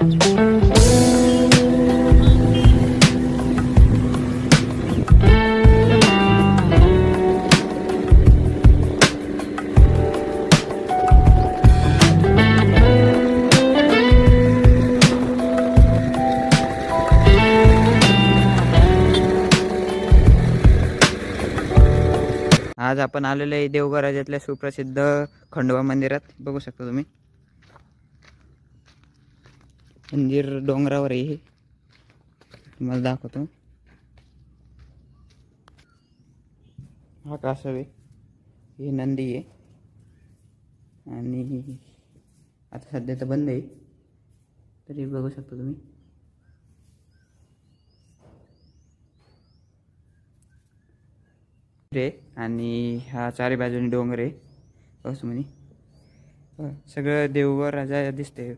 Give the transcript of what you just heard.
आज आपण आलेलो आहे देवघर राज्यातल्या सुप्रसिद्ध खंडोबा मंदिरात. बघू शकता तुम्ही, मंदिर डोंगरावर आहे. हे तुम्हाला दाखवतो. हा कासव आहे, हे नंदी आहे आणि आता सध्या तर बंद आहे, तरी बघू शकता तुम्ही. रे आणि हा चारी बाजूनी डोंगर आहे. असं म्हणे सगळं देवघर राजा दिसते.